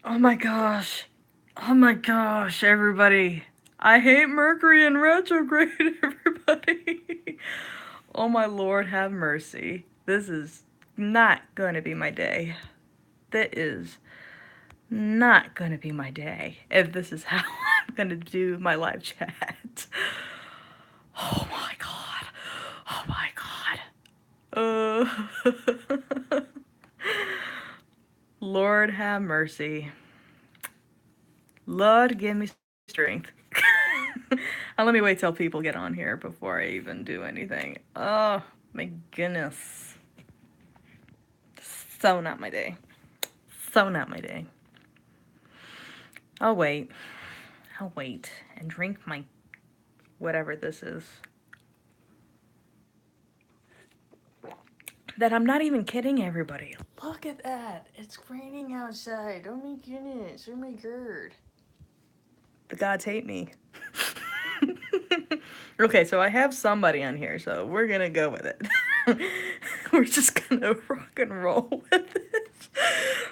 Oh my gosh. Oh my gosh, everybody. I hate Mercury in retrograde, everybody. Oh my Lord, have mercy. This is not going to be my day. That is not going to be my day if this is how I'm going to do my live chat. Oh my God. Oh my God. Lord have mercy. Lord, give me strength. And let me wait till people get on here before I even do anything. Oh, my goodness. So not my day. So not my day. I'll wait. I'll wait and drink my whatever this is. That I'm not even kidding everybody. Look at that. It's raining outside. Oh my goodness. Oh my god. The gods hate me. Okay, so I have somebody on here, so we're gonna go with it. We're just gonna rock and roll with it.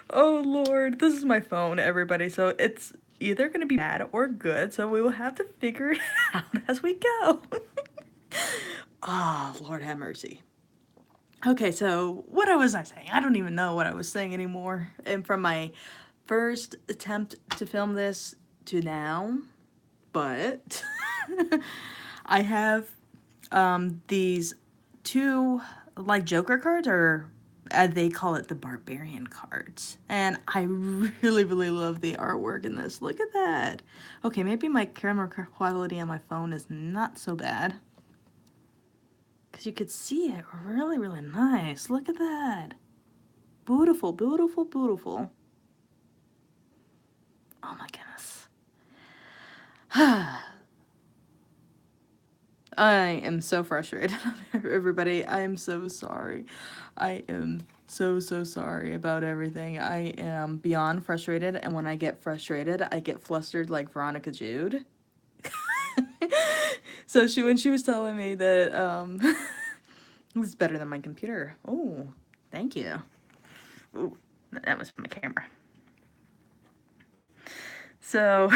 Oh lord, this is my phone, everybody, so it's either gonna be bad or good, so we will have to figure it out as we go. Oh, Lord have mercy. Okay, so what was I saying? I don't even know what I was saying anymore. And from my first attempt to film this to now, but I have these two like Joker cards, or they call it the Barbarian cards, and I really, really love the artwork in this. Look at that. Okay, maybe my camera quality on my phone is not so bad, because you could see it really, really nice. Look at that. Beautiful, beautiful, beautiful. Oh my goodness. I am so frustrated, everybody. I am so sorry. I am so, so sorry about everything. I am beyond frustrated, and when I get frustrated, I get flustered like Veronica Jude. So when she was telling me that it was better than my computer. Oh, thank you. Ooh, that was my camera. So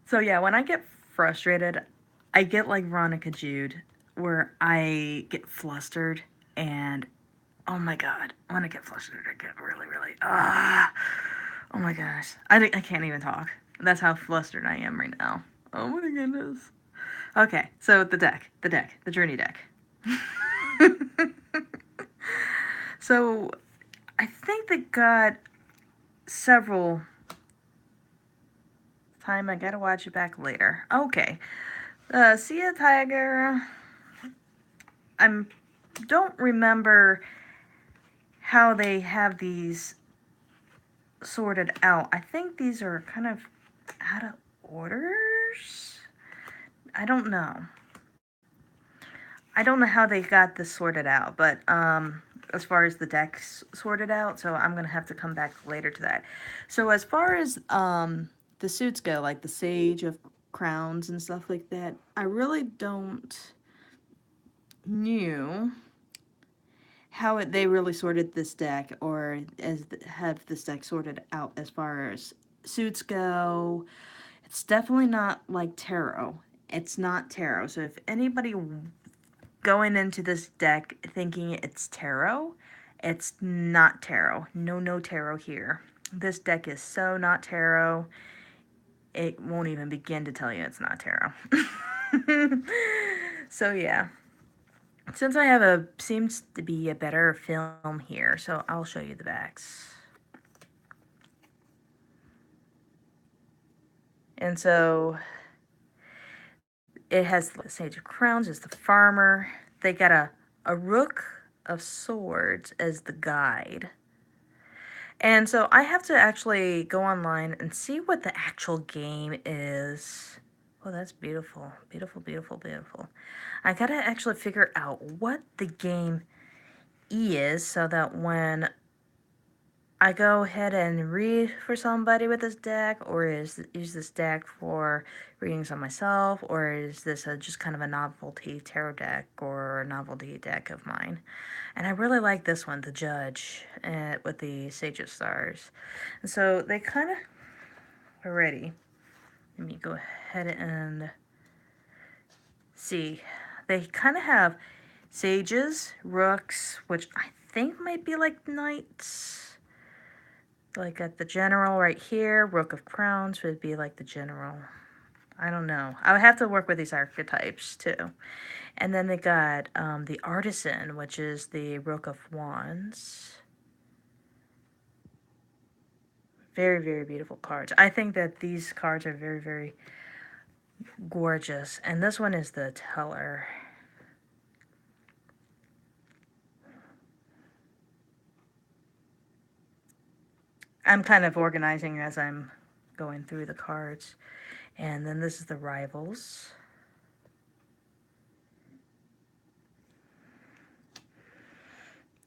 so yeah, when I get frustrated, I get like Veronica Jude, where I get flustered and oh my god, when I get flustered, I get really, really oh my gosh, I can't even talk. That's how flustered I am right now. Oh my goodness. Okay, so the journey deck. So I think they got several. Time I gotta watch it back later. Okay, Sea Tiger. I don't remember how they have these sorted out. I think these are kind of out of orders. I don't know. I don't know how they got this sorted out, but as far as the decks sorted out, so I'm gonna have to come back later to that. So as far as the suits go, like the Sage of Crowns and stuff like that, I really don't knew how they really sorted this deck, or have this deck sorted out as far as suits go. It's definitely not like tarot. It's not tarot. So if anybody going into this deck thinking it's tarot, it's not tarot. No, no tarot here. This deck is so not tarot. It won't even begin to tell you it's not tarot. So yeah. Since I have seems to be a better film here, so I'll show you the backs. And so it has the Sage of Crowns as the farmer. They got a Rook of Swords as the guide. And so I have to actually go online and see what the actual game is. Oh, that's beautiful. Beautiful, beautiful, beautiful. I gotta actually figure out what the game is so that when I go ahead and read for somebody with this deck, or use this deck for readings on myself, or is this just kind of a novelty tarot deck or a novelty deck of mine? And I really like this one, the Judge, with the Sage of Stars. And so they kind of already. Let me go ahead and see. They kind of have sages, rooks, which I think might be like knights. Like at the general right here, Rook of Crowns would be like the general. I don't know. I would have to work with these archetypes too. And then they got the Artisan, which is the Rook of Wands. Very, very beautiful cards. I think that these cards are very, very gorgeous. And this one is the Teller. I'm kind of organizing as I'm going through the cards. And then this is the Rivals.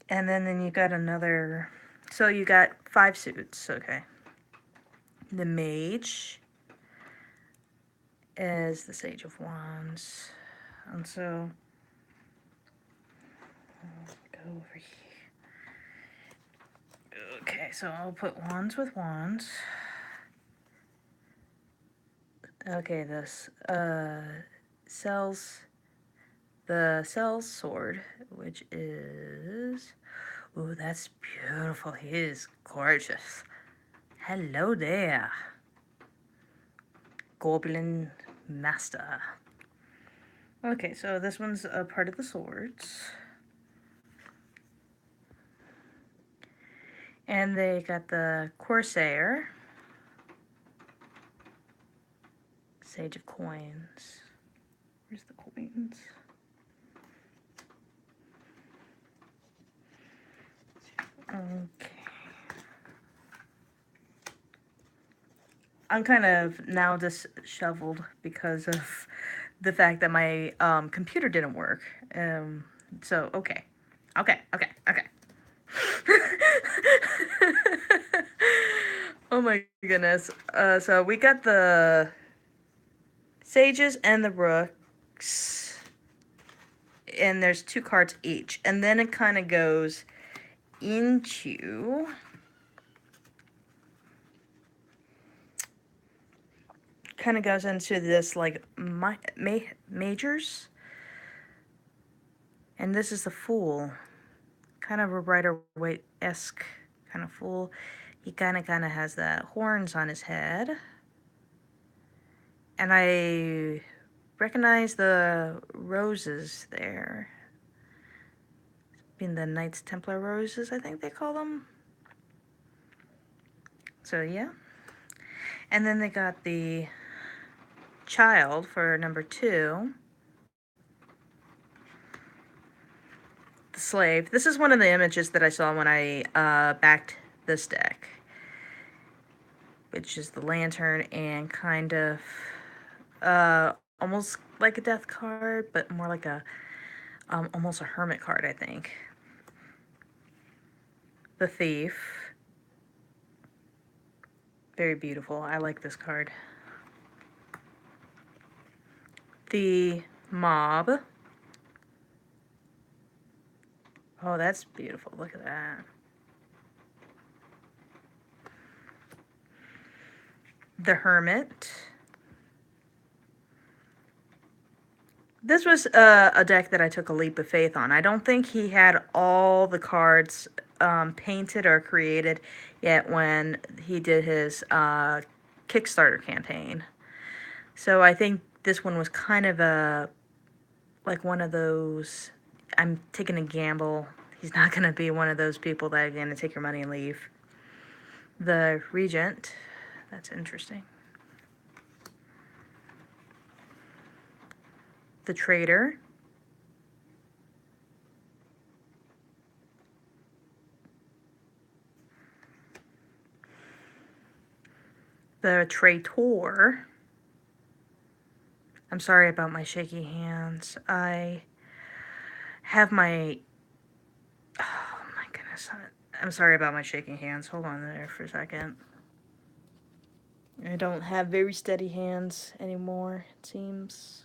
And then you got another, so you got 5 suits, okay. The Mage is the Sage of Wands. And so, I'll go over here. Okay, so I'll put Wands with Wands. Okay, this, Cells, the Cells Sword, which is, ooh, that's beautiful. He is gorgeous. Hello there, Goblin Master. Okay, so this one's a part of the swords. And they got the Corsair. Sage of Coins. Where's the coins? Okay. I'm kind of now disheveled because of the fact that my computer didn't work. So, okay. Okay. Oh my goodness. So we got the Sages and the Rooks. And there's 2 cards each. And then it kind of goes into this like majors, and this is the Fool, kind of a Rider-Waite-esque kind of fool. He kind of has the horns on his head, and I recognize the roses there, being the Knights Templar roses, I think they call them. So yeah. And then they got the Child for number 2. The Slave. This is one of the images that I saw when I backed this deck, which is the Lantern and kind of almost like a death card, but more like a almost a Hermit card, I think. The Thief. Very beautiful. I like this card. The Mob. Oh, that's beautiful. Look at that. The Hermit. This was a deck that I took a leap of faith on. I don't think he had all the cards painted or created yet when he did his Kickstarter campaign. So I think this one was kind of like one of those, I'm taking a gamble. He's not going to be one of those people that are going to take your money and leave. The Regent. That's interesting. The Traitor. The Traitor. I'm sorry about my shaky hands. I have my... Oh my goodness. I'm sorry about my shaking hands. Hold on there for a second. I don't have very steady hands anymore, it seems.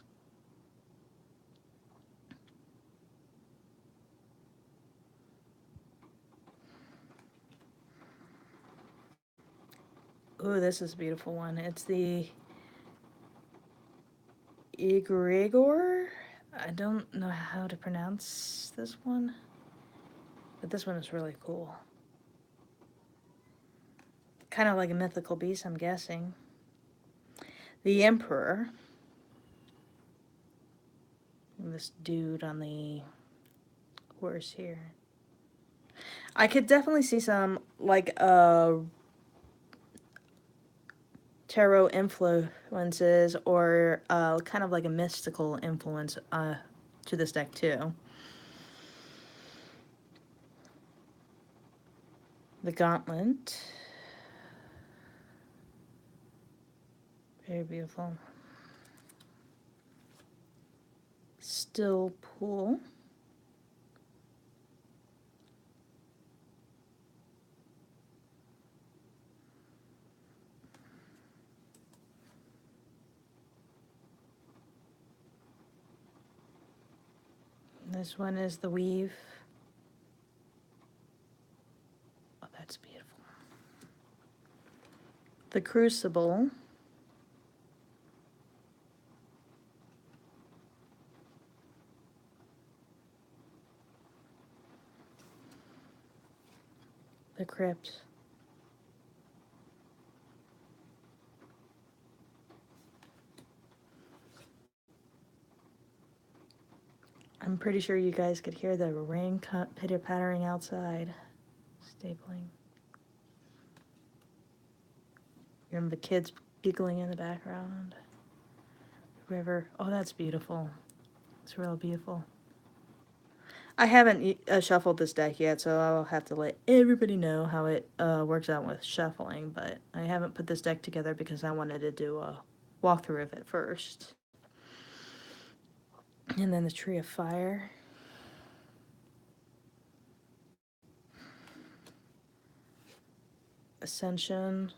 Ooh, this is a beautiful one. It's the Egregor. I don't know how to pronounce this one, but this one is really cool. Kind of like a mythical beast, I'm guessing. The Emperor. This dude on the horse here. I could definitely see some, like, tarot influences or kind of like a mystical influence to this deck too. The Gauntlet. Very beautiful. Still Pool. This one is the Weave. Oh, that's beautiful. The Crucible. The Crypt. I'm pretty sure you guys could hear the rain pitter-pattering outside. Stapling. Remember the kids giggling in the background. River. Oh, that's beautiful. It's real beautiful. I haven't shuffled this deck yet, so I'll have to let everybody know how it works out with shuffling, but I haven't put this deck together because I wanted to do a walkthrough of it first. And then the Tree of Fire. Ascension.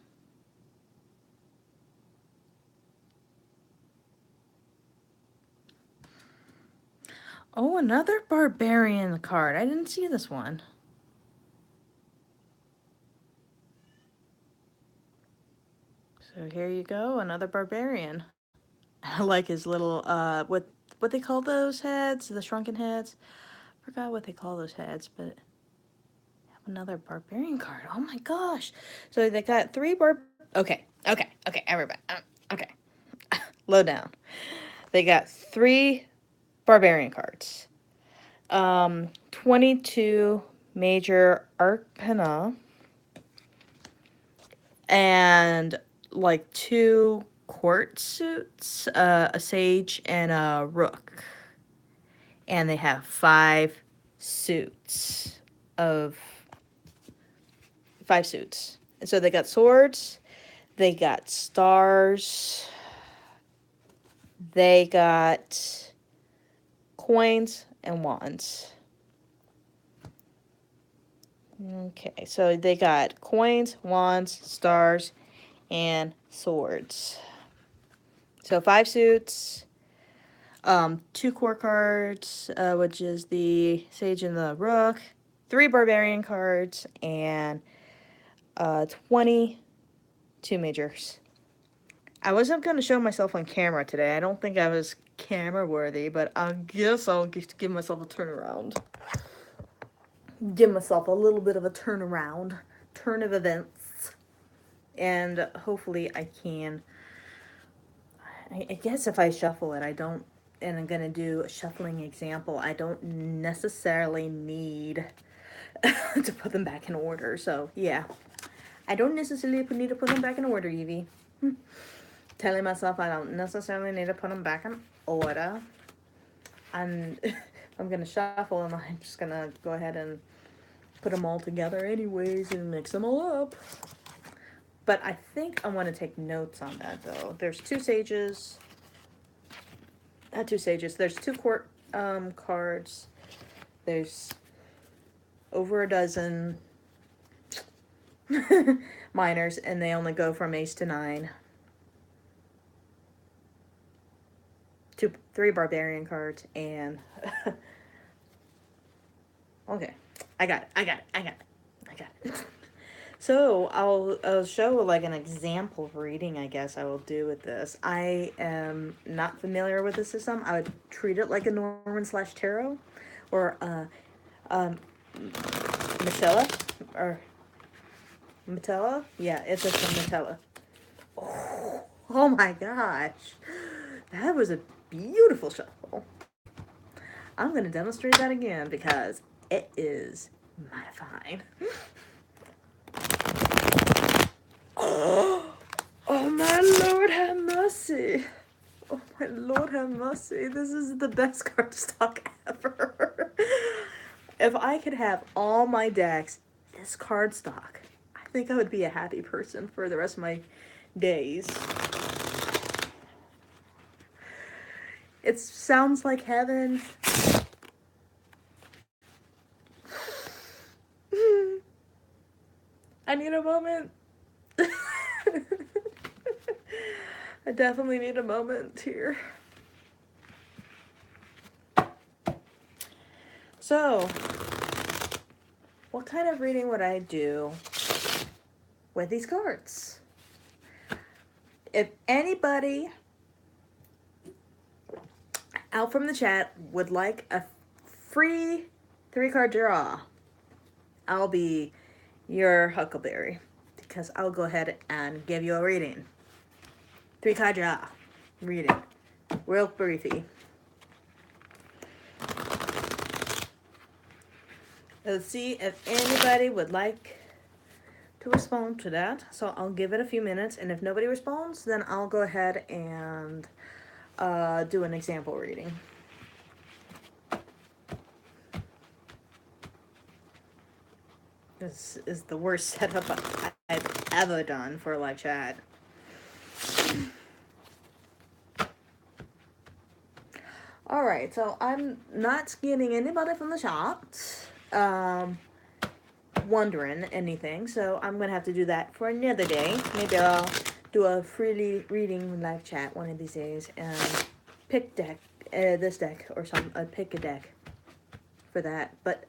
Oh, another Barbarian card. I didn't see this one. So here you go, another Barbarian. I like his little, what they call those heads? The shrunken heads? Forgot what they call those heads, but another Barbarian card. Oh my gosh. So they got three Okay, everybody. Okay. Low down. They got three Barbarian cards. 22 major arcana. And like two court suits, a sage and a rook. And they have 5 suits of 5 suits. And so they got swords, they got stars, they got coins and wands. Okay, so they got coins, wands, stars, and swords. So 5 suits, 2 core cards, which is the Sage and the Rook, 3 Barbarian cards, and 22 majors. I wasn't going to show myself on camera today. I don't think I was camera worthy, but I guess I'll just give myself a turnaround. Give myself a little bit of a turnaround, turn of events, and hopefully I can. I guess if I shuffle it, I don't, and I'm gonna do a shuffling example, I don't necessarily need to put them back in order. So yeah, I don't necessarily need to put them back in order, Evie. Telling myself I don't necessarily need to put them back in order. And I'm gonna shuffle, and I'm just gonna go ahead and put them all together anyways and mix them all up. But I think I want to take notes on that though. There's 2 sages. Not 2 sages. There's 2 court cards. There's over a dozen minors, and they only go from ace to 9. 3 barbarian cards, and okay, I got it. So I'll show like an example reading, I guess I will do with this. I am not familiar with the system. I would treat it like a Norman/Tarot, or Matella, or Matella. Yeah, it's a Matella. Oh my gosh, that was a beautiful shuffle. I'm going to demonstrate that again because it is mighty fine. Oh my Lord have mercy. Oh my Lord have mercy. This is the best card stock ever. If I could have all my decks this card stock, I think I would be a happy person for the rest of my days. It sounds like heaven. I need a moment. I definitely need a moment here. So, what kind of reading would I do with these cards? If anybody out from the chat would like a free 3-card draw, I'll be your Huckleberry, because I'll go ahead and give you a reading. 3-card draw reading, real briefy. Let's see if anybody would like to respond to that. So I'll give it a few minutes, and if nobody responds, then I'll go ahead and do an example reading. This is the worst setup I've ever done for a live chat. Alright, so I'm not getting anybody from the shop wondering anything, so I'm going to have to do that for another day. Maybe I'll do a freely reading live chat one of these days and pick this deck or something, pick a deck for that. But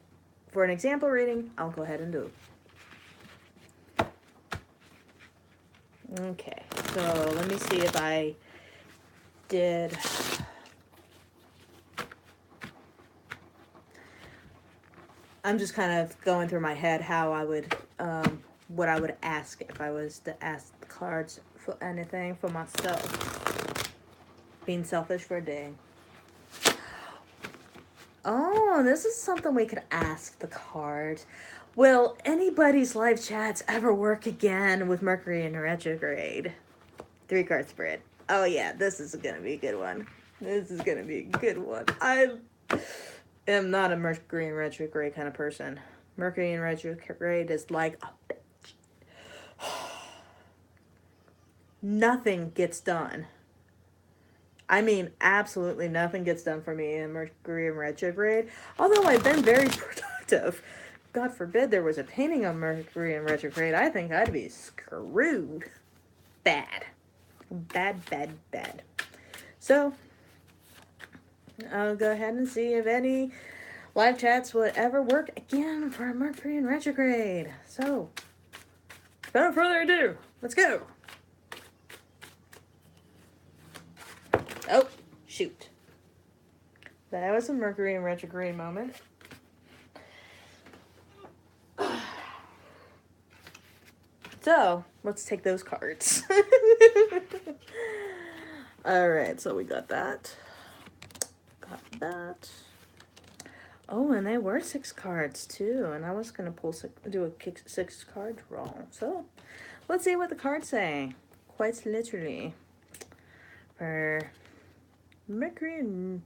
for an example reading, I'll go ahead and do it. Okay, so let me see if I did... I'm just kind of going through my head how I would, what I would ask if I was to ask the cards for anything for myself. Being selfish for a day. Oh, this is something we could ask the cards. Will anybody's live chats ever work again with Mercury in retrograde? 3-card spread. Oh yeah, this is going to be a good one. This is going to be a good one. I am not a Mercury in retrograde kind of person. Mercury in retrograde is like a bitch. Nothing gets done. I mean, absolutely nothing gets done for me in Mercury in retrograde. Although I've been very productive. God forbid there was a painting on Mercury in retrograde. I think I'd be screwed. Bad. Bad, bad, bad. So, I'll go ahead and see if any live chats will ever work again for Mercury in retrograde. So, without further ado, let's go. Oh, shoot. That was a Mercury in retrograde moment. So, let's take those cards. Alright, so we got that. Got that. Oh, and they were 6 cards too. And I was going to do a 6-card draw. So, let's see what the cards say. Quite literally. For Mercury in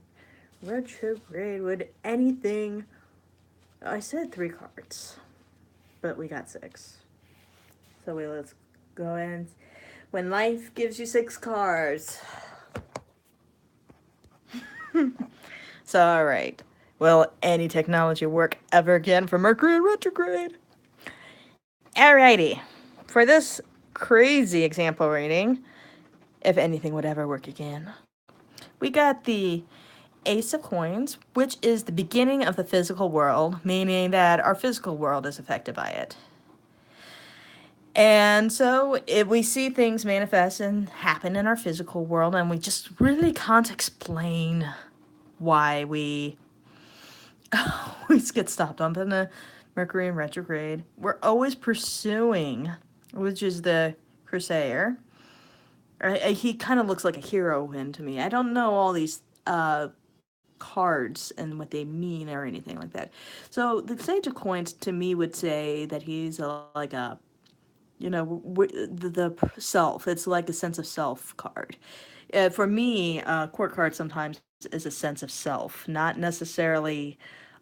retrograde, would anything... I said 3 cards. But we got 6. So let's go in. When life gives you 6 cards. So, alright. Will any technology work ever again for Mercury in retrograde? Alrighty. For this crazy example reading, if anything would ever work again, we got the Ace of Coins, which is the beginning of the physical world, meaning that our physical world is affected by it. And so we see things manifest and happen in our physical world, and we just really can't explain why we always get stopped on the Mercury in retrograde. We're always pursuing, which is the Corsair. He kind of looks like a heroine to me. I don't know all these cards and what they mean or anything like that. So the Sage of Coins to me would say that he's like a, the self. It's like a sense of self card. For me, court card sometimes is a sense of self, not necessarily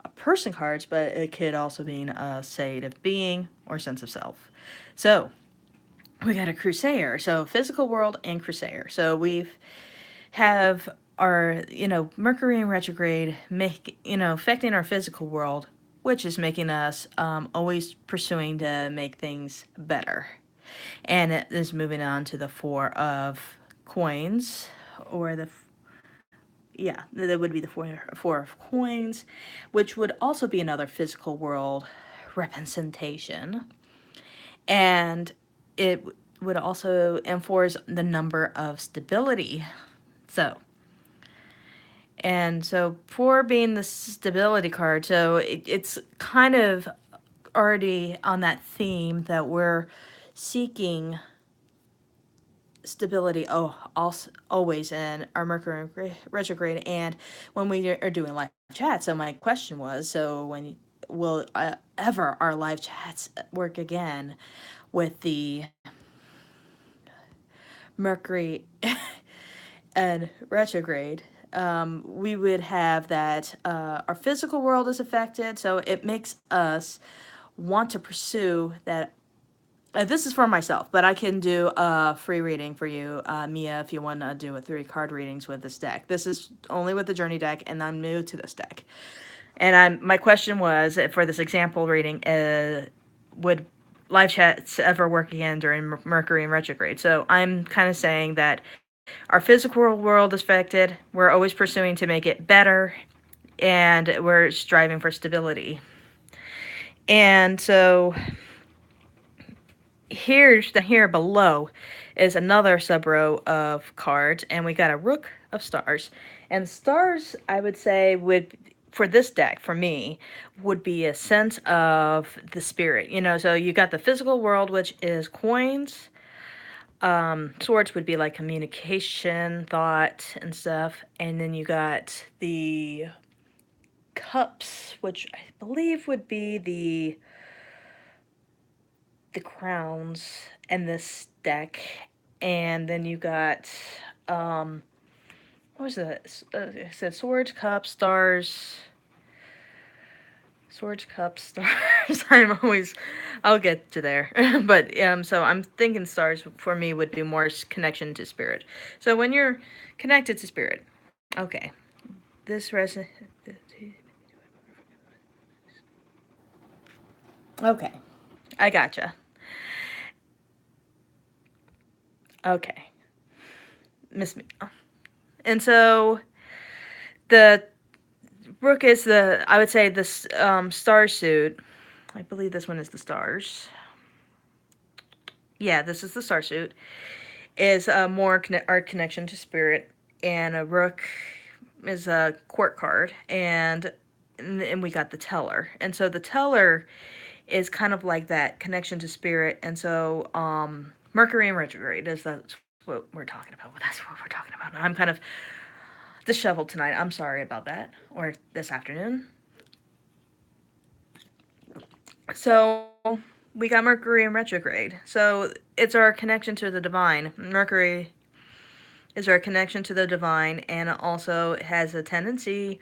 a person cards, but it could also mean a state of being or sense of self. So we got a Crusader, so physical world and Crusader. So we have our, Mercury in retrograde affecting our physical world, which is making us always pursuing to make things better. And it is moving on to the Four of Coins, or that would be the four of Coins, which would also be another physical world representation. And it would also enforce the number of stability. So for being the stability card, so it's kind of already on that theme that we're seeking stability always in our Mercury retrograde, and when we are doing live chat. So my question was, so when will ever our live chats work again with the Mercury and retrograde? We would have that our physical world is affected, so it makes us want to pursue that. This is for myself, but I can do a free reading for you, Mia, if you want to do a 3-card readings with this deck. This is only with the Journey deck, and I'm new to this deck. And my question was, for this example reading, would live chats ever work again during Mercury in retrograde? So I'm kind of saying that our physical world is affected. We're always pursuing to make it better, and we're striving for stability. And so here below is another sub row of cards, and we got a Rook of Stars. And stars, I would say, would, for this deck, for me, would be a sense of the spirit. So you got the physical world, which is coins. Swords would be like communication, thought, and stuff. And then you got the cups, which I believe would be the crowns in this deck. And then you got what was it? It said swords, cups, stars. Swords, cups, stars. I'll get to there. But so I'm thinking stars for me would be more connection to spirit. So when you're connected to spirit, okay, this okay, I gotcha. Okay, miss me. And so the Rook is I would say this star suit. I believe this one is the stars. Yeah, this is the star suit. Is more our connection to spirit, and a Rook is a court card, and we got the Teller. And so the Teller is kind of like that connection to spirit. And so Mercury in retrograde is that's what we're talking about. Well, that's what we're talking about. I'm kind of disheveled tonight. I'm sorry about that. Or this afternoon. So we got Mercury in retrograde. So it's our connection to the divine. Mercury is our connection to the divine, and it also has a tendency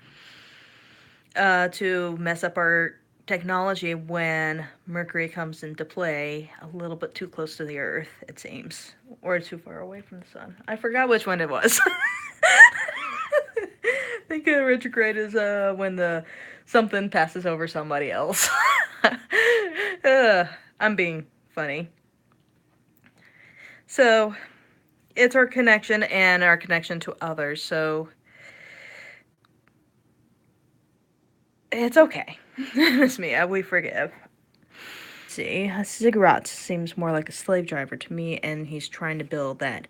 to mess up our technology when Mercury comes into play a little bit too close to the Earth, it seems, or too far away from the sun. I forgot which one it was. I think retrograde is when something passes over somebody else. I'm being funny. So, it's our connection and our connection to others, so it's okay. Miss Mia, we forgive. See, Ziggurat seems more like a slave driver to me, and he's trying to build that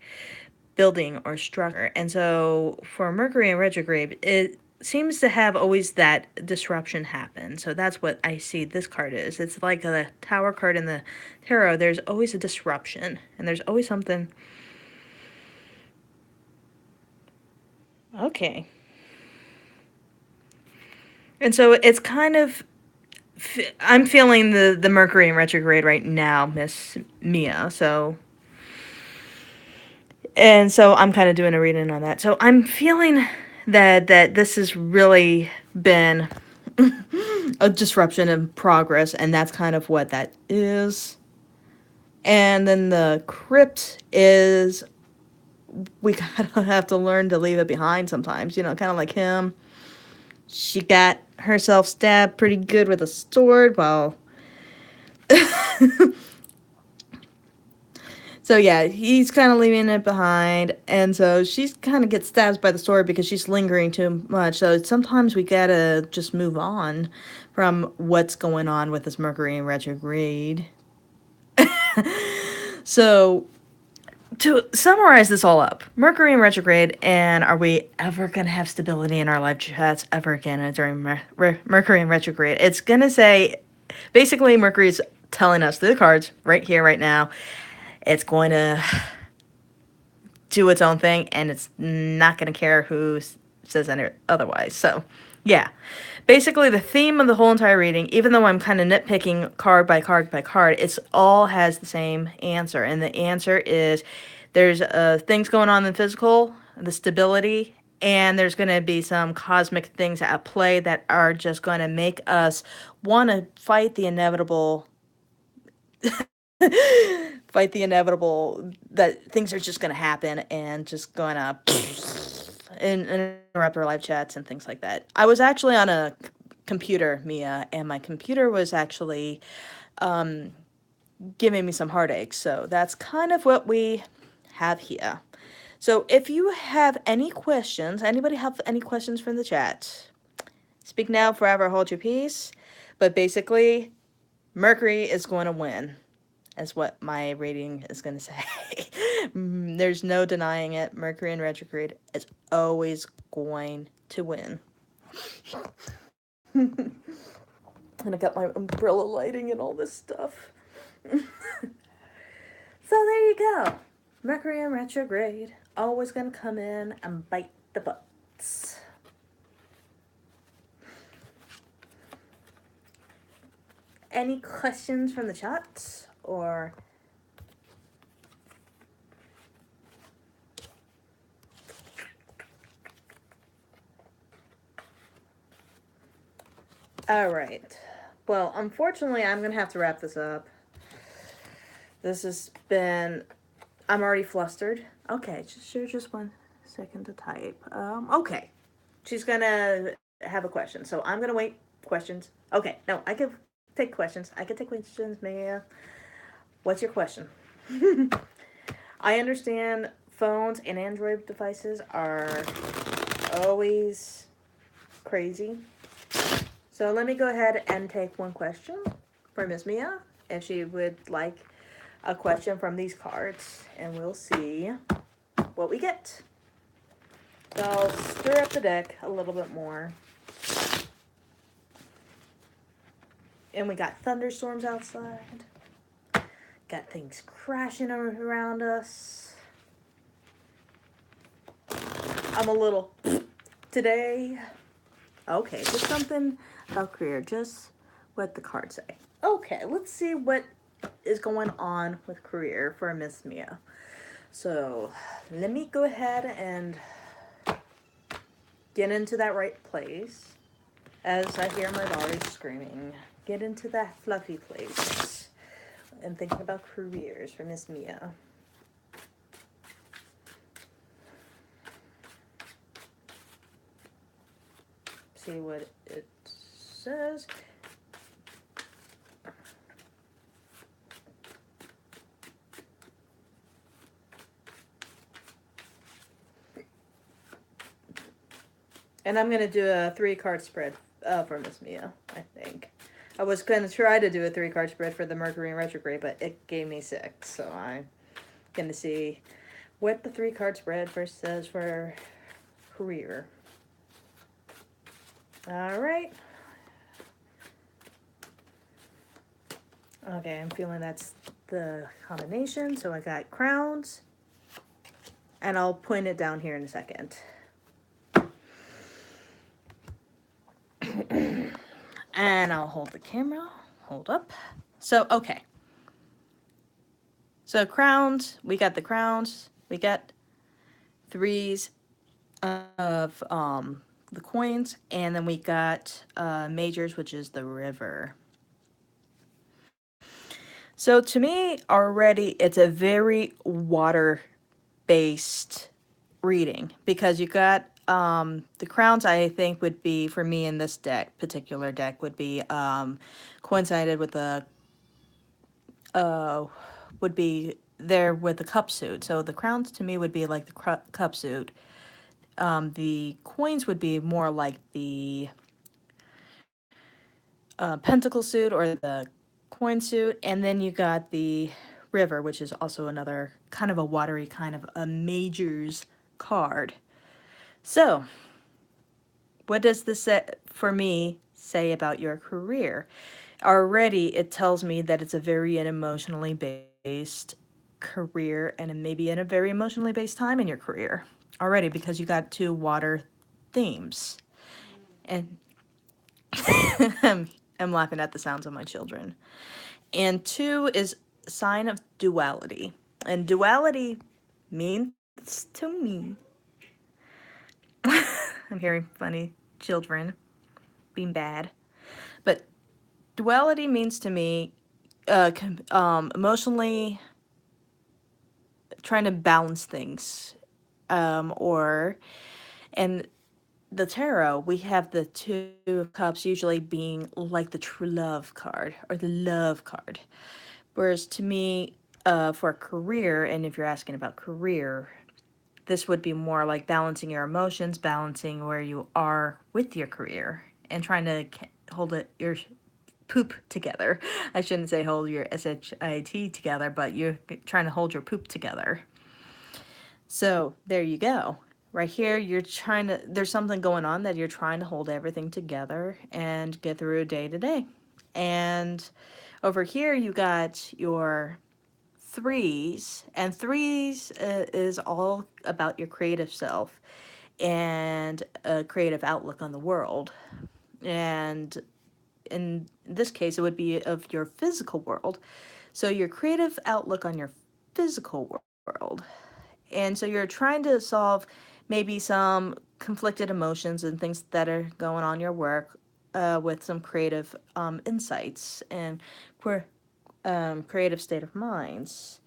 building or structure. And so for Mercury in retrograde, it seems to have always that disruption happen. So that's what I see this card is. It's like a tower card in the tarot. There's always a disruption, and there's always something. Okay. And so it's kind of, I'm feeling the Mercury in retrograde right now, Miss Mia. So I'm kind of doing a reading on that. So I'm feeling that this has really been a disruption in progress, and that's kind of what that is. And then the crypt is, we kind of have to learn to leave it behind sometimes, kind of like him. She got herself stabbed pretty good with a sword while so yeah, he's kind of leaving it behind, and so she's kind of gets stabbed by the sword because she's lingering too much. So sometimes we gotta just move on from what's going on with this Mercury in retrograde. So to summarize this all up, Mercury in retrograde, and are we ever gonna have stability in our life chats ever again during Mercury in retrograde? It's gonna say, basically, Mercury's telling us through the cards right here, right now, it's going to do its own thing, and it's not going to care who says any otherwise. So, yeah. Basically, the theme of the whole entire reading, even though I'm kind of nitpicking card by card by card, it's all has the same answer. And the answer is there's things going on in the physical, the stability, and there's going to be some cosmic things at play that are just going to make us want to fight the inevitable fight the inevitable that things are just going to happen and just going to interrupt our live chats and things like that. I was actually on a computer, Mia, and my computer was actually giving me some heartaches. So that's kind of what we have here. So if you have any questions, anybody have any questions from the chat? Speak now, forever hold your peace. But basically, Mercury is going to win. Is what my rating is going to say. There's no denying it. Mercury in retrograde is always going to win. And I got my umbrella lighting and all this stuff. So there you go. Mercury in retrograde, always going to come in and bite the butts. Any questions from the chat? Or all right. Well, unfortunately, I'm going to have to wrap this up. This has been, I'm already flustered. Okay, just 1 second to type. Okay. She's going to have a question. So I'm going to wait questions. Okay, no, I can take questions. Maya. What's your question? I understand phones and Android devices are always crazy. So let me go ahead and take one question for Miss Mia, if she would like a question from these cards, and we'll see what we get. So I'll stir up the deck a little bit more. And we got thunderstorms outside. Got things crashing around us. I'm a little today. Okay, just something about career, just what the cards say. Okay, let's see what is going on with career for Miss Mia. So let me go ahead and get into that right place as I hear my daughter screaming. Get into that fluffy place and thinking about careers for Miss Mia. See what it says. And I'm gonna do a 3-card spread for Miss Mia, I think. I was gonna try to do a 3-card spread for the Mercury in retrograde, but it gave me 6, so I'm gonna see what the 3-card spread first says for career. Alright. Okay, I'm feeling that's the combination, so I got crowns. And I'll point it down here in a second. And I'll hold the camera. Hold up. So, okay. So crowns, we got the crowns. We got 3s of the coins. And then we got majors, which is the river. So to me, already, it's a very water-based reading. Because you got the crowns, I think, would be, for me in this particular deck, would be coincided with the would be there with the cup suit. So the crowns to me would be like the cup suit. The coins would be more like the pentacle suit or the coin suit. And then you got the river, which is also another kind of a watery kind of a majors card. So what does this for me say about your career? Already it tells me that it's a very emotionally based career and maybe in a very emotionally based time in your career already, because you got 2 water themes. And I'm laughing at the sounds of my children. And 2 is sign of duality. And duality means to me, I'm hearing funny children being bad, but duality means to me emotionally trying to balance things, and the tarot, we have the 2 of cups usually being like the true love card or the love card, whereas to me, for a career, and if you're asking about career, this would be more like balancing your emotions, balancing where you are with your career, and trying to hold your poop together. I shouldn't say hold your SHIT together, but you're trying to hold your poop together. So there you go. Right here, you're trying to, there's something going on that you're trying to hold everything together and get through day to day. And over here, you got your 3s, and 3s is all about your creative self and a creative outlook on the world. And in this case, it would be of your physical world. So your creative outlook on your physical world. And so you're trying to solve maybe some conflicted emotions and things that are going on in your work with some creative insights and creative state of minds.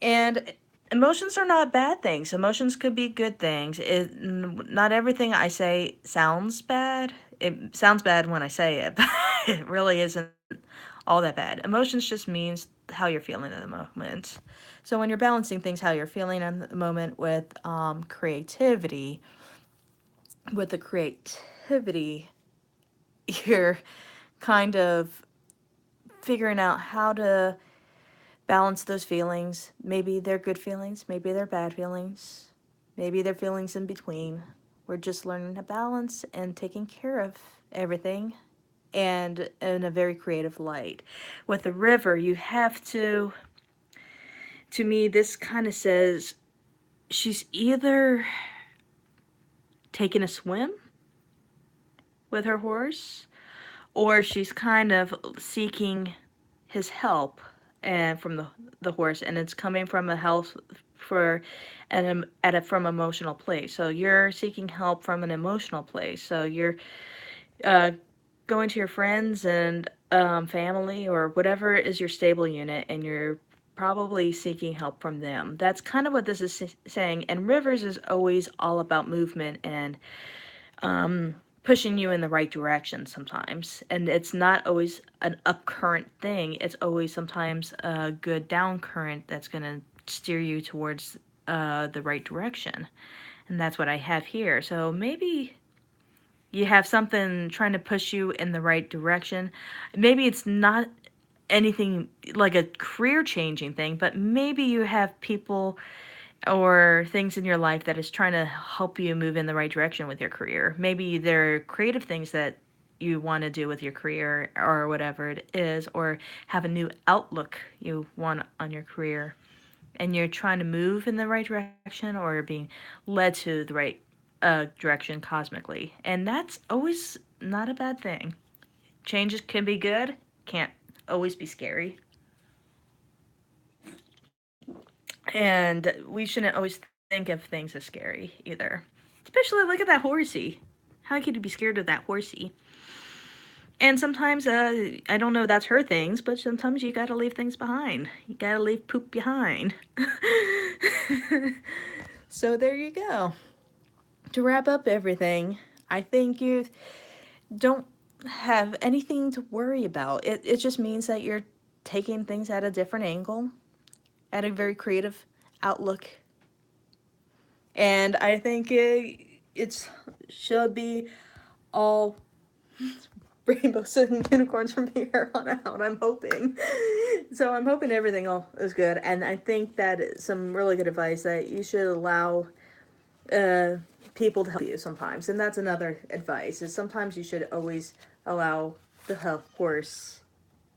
And emotions are not bad things. Emotions could be good things. Not everything I say sounds bad. It sounds bad when I say it, but it really isn't all that bad. Emotions just means how you're feeling in the moment. So when you're balancing things, how you're feeling in the moment with creativity, you're kind of figuring out how to balance those feelings. Maybe they're good feelings, maybe they're bad feelings, maybe they're feelings in between. We're just learning to balance and taking care of everything, and in a very creative light. With the river, you have to me, this kind of says she's either taking a swim with her horse, or she's kind of seeking his help and from the horse, and it's coming from a health for from emotional place. So you're seeking help from an emotional place. So you're uh, going to your friends and family or whatever is your stable unit, and you're probably seeking help from them. That's kind of what this is saying. And rivers is always all about movement and pushing you in the right direction sometimes. And it's not always an up current thing. It's always sometimes a good down current that's going to steer you towards the right direction. And that's what I have here. So maybe you have something trying to push you in the right direction. Maybe it's not anything like a career changing thing, but maybe you have people or things in your life that is trying to help you move in the right direction with your career. Maybe there are creative things that you want to do with your career or whatever it is, or have a new outlook you want on your career. And you're trying to move in the right direction or being led to the right direction cosmically. And that's always not a bad thing. Changes can be good, can't always be scary. And we shouldn't always think of things as scary either. Especially look at that horsey. How could you be scared of that horsey? And sometimes, I don't know if that's her things, but sometimes you gotta leave things behind. You gotta leave poop behind. So there you go. To wrap up everything, I think you don't have anything to worry about. It just means that you're taking things at a different angle, at a very creative outlook. And I think it's should be all rainbows and unicorns from here on out. I'm hoping. So I'm hoping everything all is good. And I think that is some really good advice that you should allow uh, people to help you sometimes. And that's another advice is sometimes you should always allow the horse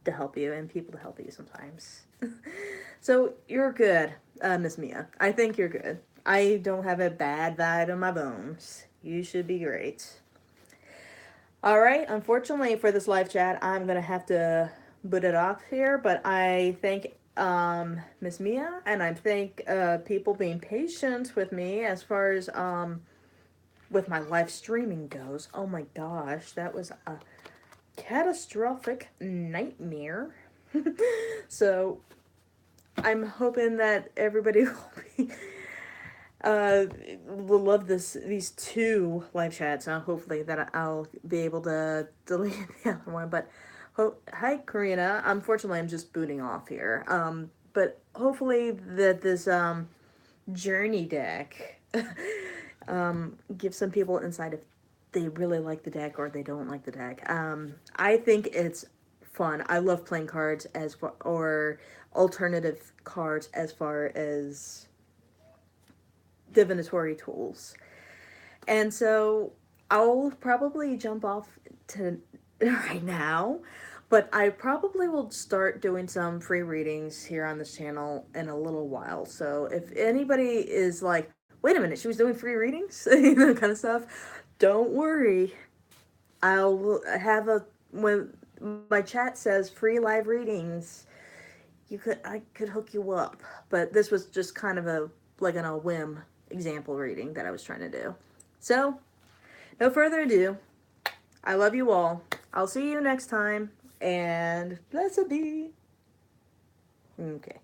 to help you and people to help you sometimes. So you're good, Miss Mia. I think you're good. I don't have a bad vibe in my bones. You should be great. All right. Unfortunately, for this live chat, I'm gonna have to put it off here. But I thank Miss Mia, and I thank people being patient with me as far as with my live streaming goes. Oh my gosh, that was a catastrophic nightmare. So I'm hoping that everybody uh, will love these two live chats. Hopefully that I'll be able to delete the other one. But hi, Karina. Unfortunately, I'm just booting off here. But hopefully that this journey deck gives some people insight if they really like the deck or they don't like the deck. I think it's fun. I love playing cards as far, or alternative cards as far as divinatory tools. And so I'll probably jump off to right now, but I probably will start doing some free readings here on this channel in a little while. So if anybody is like, wait a minute, she was doing free readings, kind of stuff, don't worry. I'll have a when my chat says free live readings, I could hook you up. But this was just kind of a like on a whim example reading that I was trying to do. So, no further ado. I love you all. I'll see you next time, and blessed be. Okay.